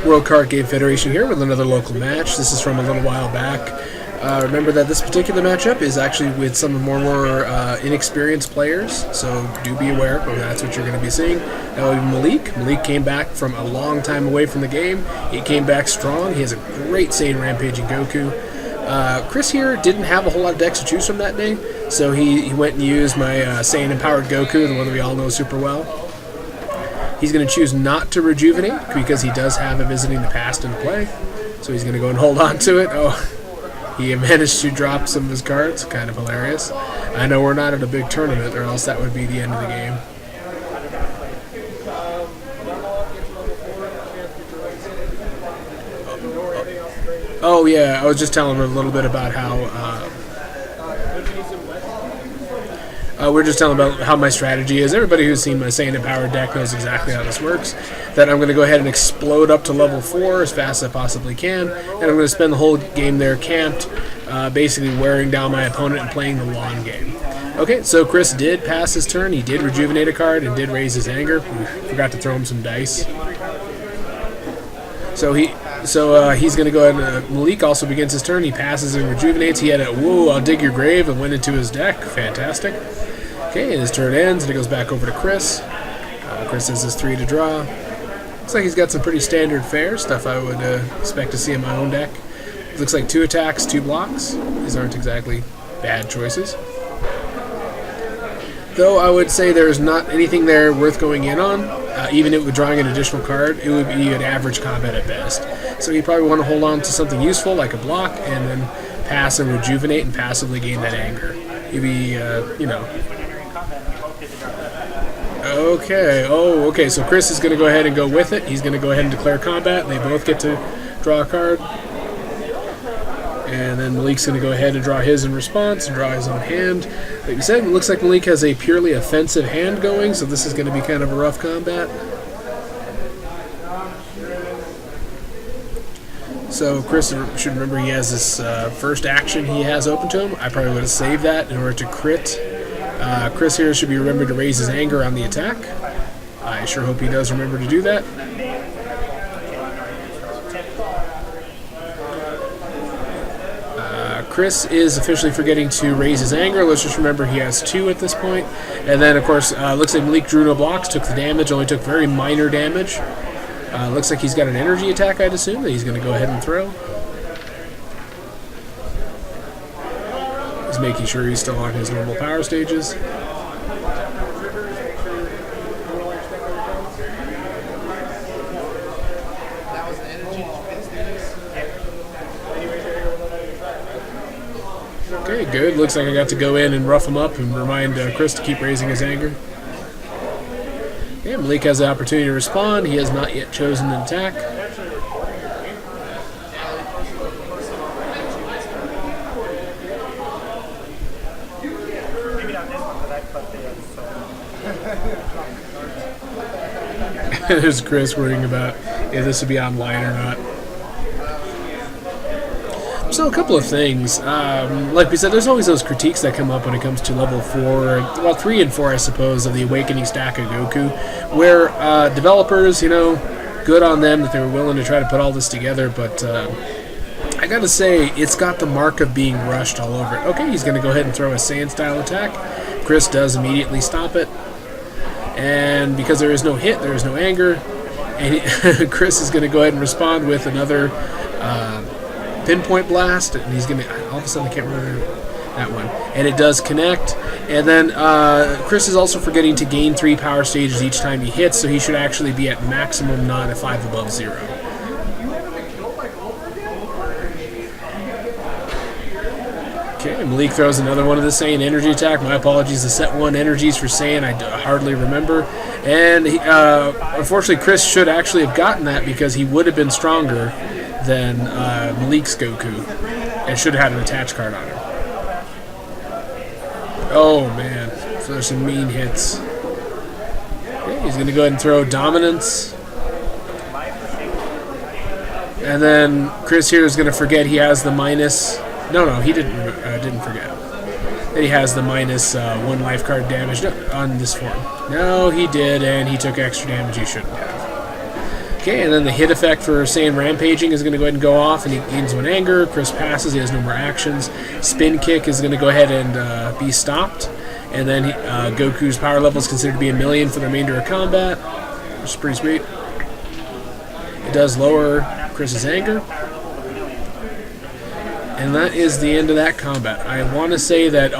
World Card Game Federation here with another local match. This is from a little while back. Remember that this particular matchup is actually with some more inexperienced players, so do be aware when that's what you're going to be seeing. That would be Malik. Malik came back from a long time away from the game. He came back strong. He has a great Saiyan Rampaging Goku. Chris here didn't have a whole lot of decks to choose from that day, so he went and used my Saiyan Empowered Goku, the one that we all know super well. He's going to choose not to rejuvenate because he does have a Visiting the Past in play, so he's going to go and hold on to it. Oh, he managed to drop some of his cards. Kind of hilarious. I know we're not at a big tournament, or else that would be the end of the game. Oh yeah, I was just telling him a little bit about how we're just telling about how my strategy is. Everybody who's seen my Saiyan Empowered deck knows exactly how this works. That I'm going to go ahead and explode up to level 4 as fast as I possibly can, and I'm going to spend the whole game there camped, basically wearing down my opponent and playing the long game. Okay, so Chris did pass his turn. He did rejuvenate a card and did raise his anger. We forgot to throw him some dice. So he's going to go ahead and Malik also begins his turn. He passes and rejuvenates. He had a whoa, I'll dig your grave, and went into his deck. Fantastic. Okay, and his turn ends, and it goes back over to Chris. Chris has his 3 to draw. Looks like he's got some pretty standard fare stuff I would expect to see in my own deck. Looks like 2 attacks, 2 blocks. These aren't exactly bad choices. Though I would say there's not anything there worth going in on. Even if with drawing an additional card, it would be an average combat at best. So you probably want to hold on to something useful like a block, and then pass and rejuvenate and passively gain that anger. You'd be, Okay. Oh, okay. So Chris is going to go ahead and go with it. He's going to go ahead and declare combat. They both get to draw a card. And then Malik's going to go ahead and draw his in response and draw his own hand. Like we said, it looks like Malik has a purely offensive hand going, so this is going to be kind of a rough combat. So Chris should remember he has this first action he has open to him. I probably would have saved that in order to crit. Chris here should be remembered to raise his anger on the attack. I sure hope he does remember to do that. Chris is officially forgetting to raise his anger. Let's just remember he has 2 at this point. And then, of course, looks like Malik drew no blocks, took the damage, only took very minor damage. Looks like he's got an energy attack, I'd assume, that he's going to go ahead and throw. He's making sure he's still on his normal power stages. Okay, good. Looks like I got to go in and rough him up and remind Chris to keep raising his anger. Okay, Malik has the opportunity to respond. He has not yet chosen an attack. There's Chris worrying about if this would be online or not. So a couple of things. Like we said, there's always those critiques that come up when it comes to level 4, well 3 and 4 I suppose, of the Awakening stack of Goku, where developers, good on them that they were willing to try to put all this together, but I gotta say, it's got the mark of being rushed all over it. Okay, he's going to go ahead and throw a Saiyan style attack. Chris does immediately stop it, and because there is no hit, there is no anger, and Chris is going to go ahead and respond with another Pinpoint Blast, and he's going to, all of a sudden I can't remember that one, and it does connect. And then Chris is also forgetting to gain 3 power stages each time he hits, so he should actually be at maximum, not at 5 above 0. Okay, Malik throws another one of the Saiyan energy attack. My apologies, the set 1 energies for Saiyan I hardly remember. And unfortunately, Chris should actually have gotten that because he would have been stronger than Malik's Goku and should have had an attached card on him. Oh man, so there's some mean hits. Okay, he's going to go ahead and throw Dominance. And then Chris here is going to forget he has the minus... No, he didn't forget. That he has the minus 1 life card damage on this form. No, he did, and he took extra damage he shouldn't have. Okay, and then the hit effect for Saiyan Rampaging is going to go ahead and go off, and he gains 1 anger. Chris passes, he has no more actions. Spin Kick is going to go ahead and be stopped. And then Goku's power level is considered to be 1,000,000 for the remainder of combat, which is pretty sweet. It does lower Chris's anger. And that is the end of that combat. I want to say that,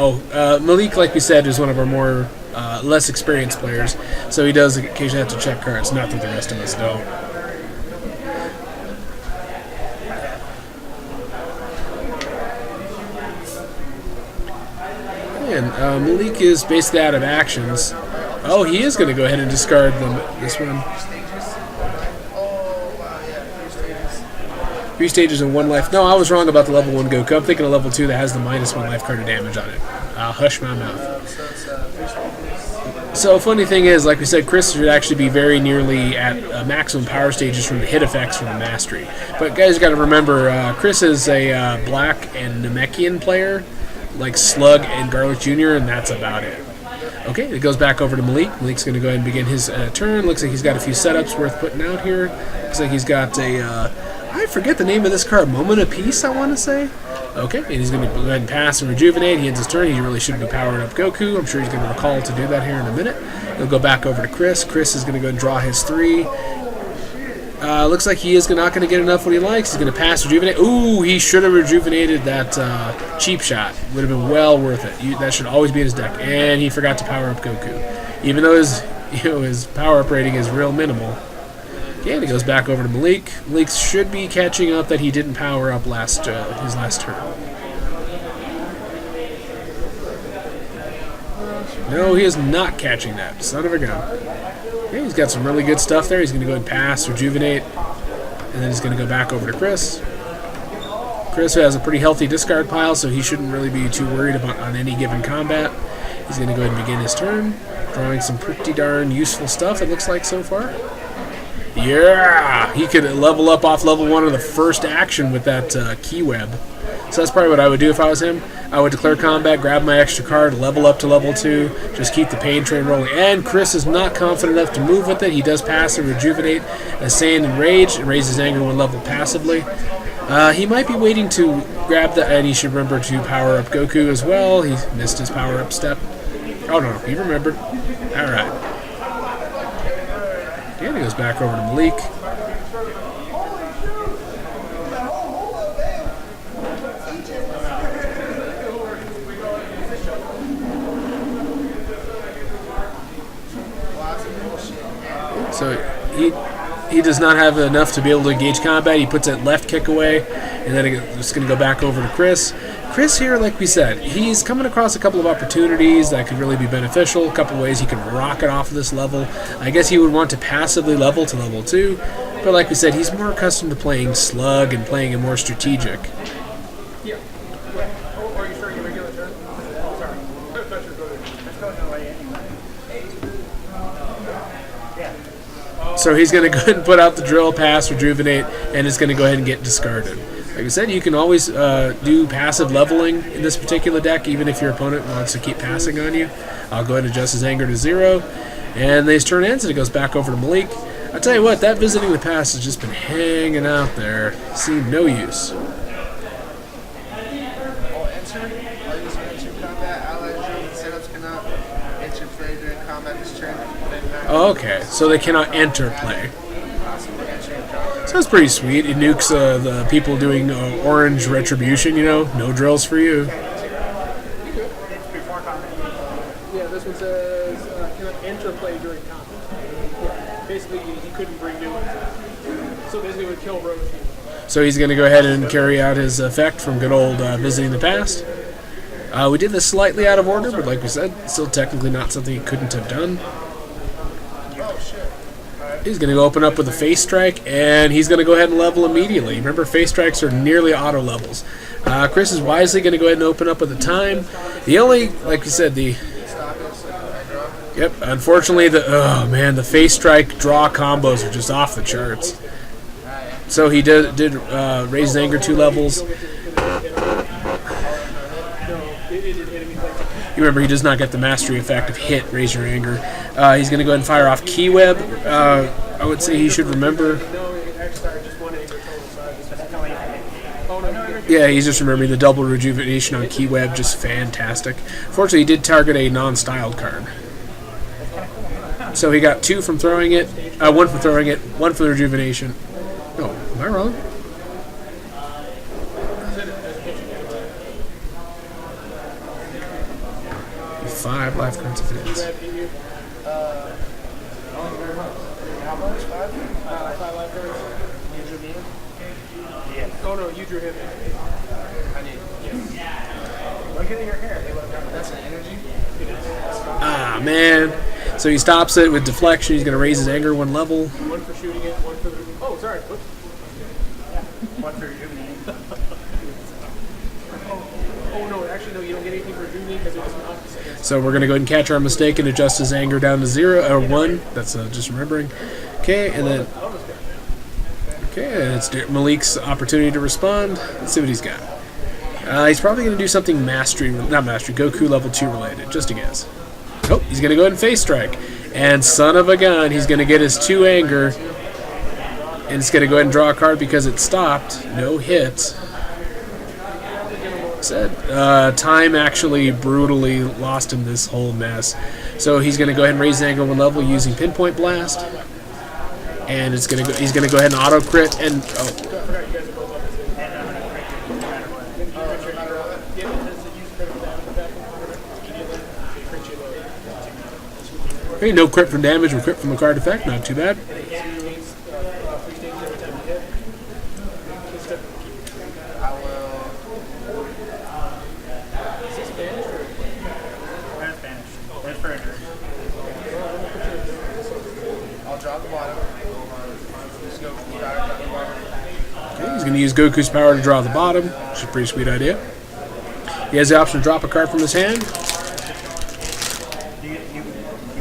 Malik, like we said, is one of our more less experienced players, so he does occasionally have to check cards, not that the rest of us don't. And Malik is basically out of actions. Oh, he is going to go ahead and discard this one. 3 stages and 1 life. No, I was wrong about the level 1 Goku. I'm thinking of level 2 that has the -1 life card of damage on it. I'll hush my mouth. So, funny thing is, like we said, Chris should actually be very nearly at maximum power stages from the hit effects from the mastery. But guys, you got to remember, Chris is a Black and Namekian player, like Slug and Garlic Jr., and that's about it. Okay, it goes back over to Malik. Malik's going to go ahead and begin his turn. Looks like he's got a few setups worth putting out here. Looks like he's got a, I forget the name of this card, Moment of Peace, I want to say. Okay, and he's going to go ahead and pass and rejuvenate. He ends his turn. He really shouldn't be powering up Goku. I'm sure he's going to recall to do that here in a minute. He'll go back over to Chris. Chris is going to go and draw his 3. Looks like he is not going to get enough what he likes. He's going to pass, rejuvenate. Ooh, he should have rejuvenated that cheap shot. Would have been well worth it. That should always be in his deck. And he forgot to power up Goku, even though his power up rating is real minimal. Okay, and he goes back over to Malik. Malik should be catching up that he didn't power up his last turn. No, he is not catching that. Son of a gun. Okay, he's got some really good stuff there. He's going to go ahead and pass, rejuvenate, and then he's going to go back over to Chris. Chris, who has a pretty healthy discard pile, so he shouldn't really be too worried about on any given combat. He's going to go ahead and begin his turn, drawing some pretty darn useful stuff, it looks like so far. Yeah! He could level up off level 1 of the first action with that key web. So that's probably what I would do if I was him. I would declare combat, grab my extra card, level up to level 2, just keep the pain train rolling. And Chris is not confident enough to move with it. He does pass and rejuvenate as Saiyan Enrage and raises anger 1 level passively. He might be waiting to grab that, and he should remember to power up Goku as well. He missed his power up step. Oh no, he remembered. Alright. And he goes back over to Malik. So he does not have enough to be able to engage combat. He puts that left kick away, and then it's going to go back over to Chris. Chris here, like we said, he's coming across a couple of opportunities that could really be beneficial, a couple of ways he can rocket off of this level. I guess he would want to passively level to level 2, but like we said, he's more accustomed to playing Slug and playing it more strategic. Yeah. Are you starting your regular turn? Sorry. I thought you were going to. That's going away anyway. Yeah. So he's going to go ahead and put out the drill, pass, rejuvenate, and it's going to go ahead and get discarded. Like I said, you can always do passive leveling in this particular deck, even if your opponent wants to keep passing on you. I'll go ahead and adjust his anger to 0. And his turn ends, and it goes back over to Malik. I tell you what, that visiting the past has just been hanging out there. Seen no use. Oh, okay, so they cannot enter play. So that's pretty sweet. It nukes the people doing orange retribution, you know. No drills for you. Yeah, this one says cannot enter play during combat. Basically, he couldn't bring new ones in. So basically, it would kill Roach. So he's going to go ahead and carry out his effect from good old visiting the past. We did this slightly out of order, but like we said, still technically not something he couldn't have done. He's going to go open up with a face strike, and he's going to go ahead and level immediately. Remember, face strikes are nearly auto levels. Chris is wisely going to go ahead and open up with the time. The only, like you said, Yep, unfortunately, the face strike draw combos are just off the charts. So he did raise his anger 2 levels. You remember, he does not get the mastery effect of hit, raise your anger. He's going to go ahead and fire off Key Web. I would say he should remember. No, actually, sorry, just one anger total. Sorry, oh no, Yeah, he's just remembering the double rejuvenation on Key Web, just fantastic. Fortunately, he did target a non-styled card. So he got 2 from throwing it, 1 from throwing it, 1 for the rejuvenation. No, am I wrong? Five life cards if it is. How much? 5? 5 life cards. You drew me? Yeah. Oh no, you drew him. I did. Yeah. Look at your hair. They would have done that's an energy. Ah, man. So he stops it with deflection. He's going to raise his anger 1 level. 1 for shooting it, 1 for the... Oh, sorry. Whoops. Yeah. 1 for rejuvenating. Oh no, actually no, you don't get anything for doing because it was an opposite. So we're going to go ahead and catch our mistake and adjust his anger down to 0 or 1. That's just remembering. Okay, and then... Okay, and it's Malik's opportunity to respond. Let's see what he's got. He's probably going to do something Goku level 2 related, just a guess. Oh, he's going to go ahead and face strike. And son of a gun, he's going to get his 2 anger. And it's going to go ahead and draw a card because it stopped. No hits. Time actually brutally lost him this whole mess. So he's going to go ahead and raise his anger 1 level using Pinpoint Blast. And he's going to go ahead and auto crit and okay, no crit from damage or crit from the card effect, not too bad. I'll drop the bottom. Okay, he's going to use Goku's power to draw the bottom, which is a pretty sweet idea. He has the option to drop a card from his hand. You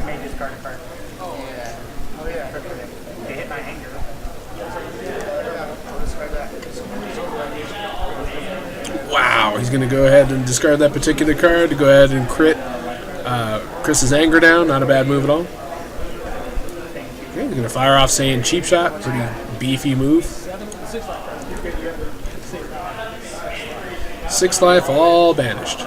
may discard a card. Oh yeah. Oh yeah. They hit my anger. Wow, he's going to go ahead and discard that particular card to go ahead and crit Chris's anger down. Not a bad move at all. Okay, he's going to fire off Saiyan Cheap Shot. Pretty beefy move. 6 life, all banished.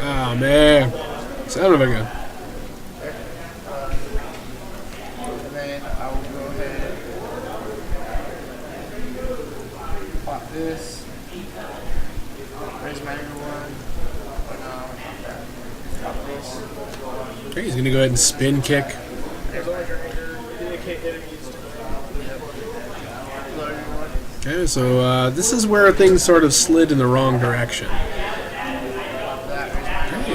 Oh man, son of a gun. And then I will go ahead pop this. Raise my anger 1. Pop this. Okay, he's going to go ahead and spin kick. Okay, so this is where things sort of slid in the wrong direction. Okay,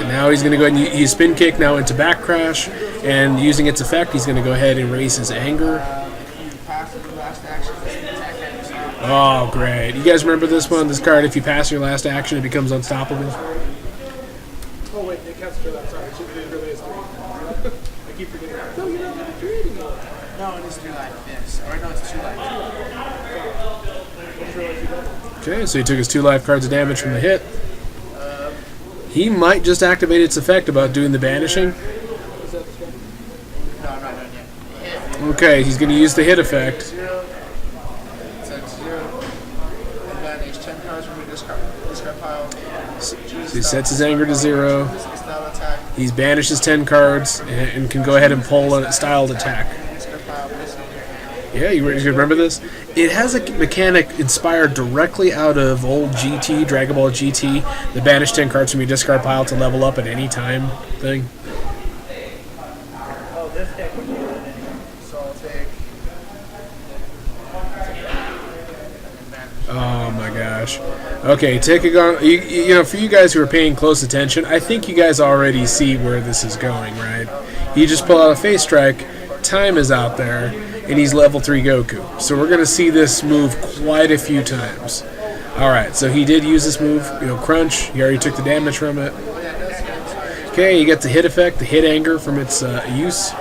now he's going to go ahead and use spin kick now into back crash, and using its effect, he's going to go ahead and raise his anger. Oh, great. You guys remember this one? This card, if you pass your last action, it becomes unstoppable. Oh wait, it counts for that. Sorry, it should be really as 3. I keep forgetting. No, you're not going to 3 anymore. No, it is 3 life. Yes. Or no, it's 2 life. Okay, so he took his 2 life cards of damage from the hit. He might just activate its effect about doing the banishing. No, I'm not done yet. Okay, he's going to use the hit effect. 0. It's 0. And then there's 10 cards from your discard pile. So he sets his anger to 0. Style attack. He's banishes 10 cards and can go ahead and pull a styled attack. Discard pile. Yeah, you remember this? It has a mechanic inspired directly out of old GT, Dragon Ball GT, the banish 10 cards from your discard pile to level up at any time thing. Oh, this deck would be good. So I'll take. Oh my gosh. Okay, you know, for you guys who are paying close attention, I think you guys already see where this is going, right? You just pull out a face strike, time is out there, and he's level 3 Goku. So we're going to see this move quite a few times. Alright, so he did use this move, crunch. He already took the damage from it. Okay, you get the hit effect, the hit anger from its use.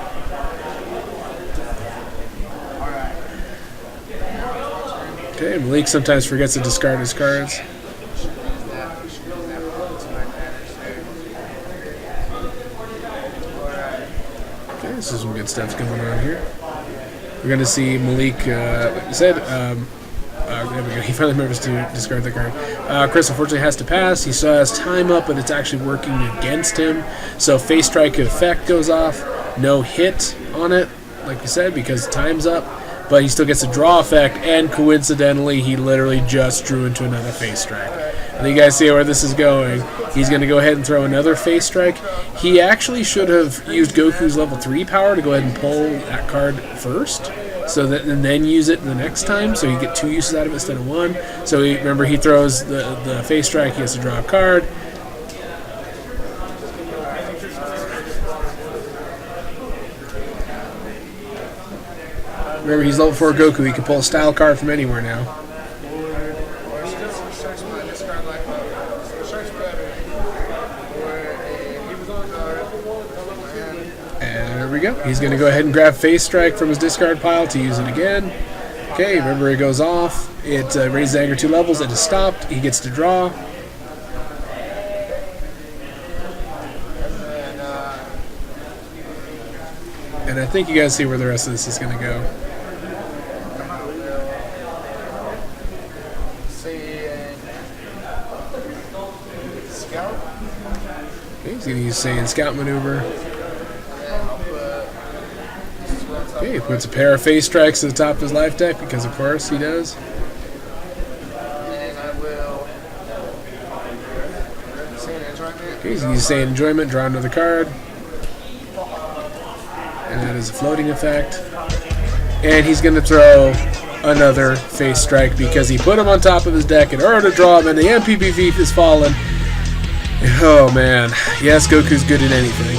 Okay, Malik sometimes forgets to discard his cards. Okay, this is some good stuff going on here. We're going to see Malik, like you said, there we go. He finally remembers to discard the card. Chris unfortunately has to pass. He still has time up, but it's actually working against him. So face strike effect goes off. No hit on it, like we said, because time's up. But he still gets a draw effect, and coincidentally, he literally just drew into another face strike. And you guys see where this is going. He's going to go ahead and throw another face strike. He actually should have used Goku's level 3 power to go ahead and pull that card first, so that and then use it the next time, so you get 2 uses out of it instead of 1. So remember, he throws the face strike, he has to draw a card. Remember, he's level 4 Goku. He can pull a style card from anywhere now. And there we go. He's going to go ahead and grab face strike from his discard pile to use it again. Okay, remember, it goes off. It raises anger 2 levels. It is stopped. He gets to draw. And I think you guys see where the rest of this is going to go. Okay, he's going to use Saiyan Scout Maneuver. Okay, he puts a pair of face strikes at the top of his life deck, because of course he does. Okay, he's going to use Saiyan Enjoyment, draw another card. And that is a floating effect. And he's going to throw another face strike because he put him on top of his deck in order to draw him, and the MPPV has fallen. Oh man, yes, Goku's good at anything.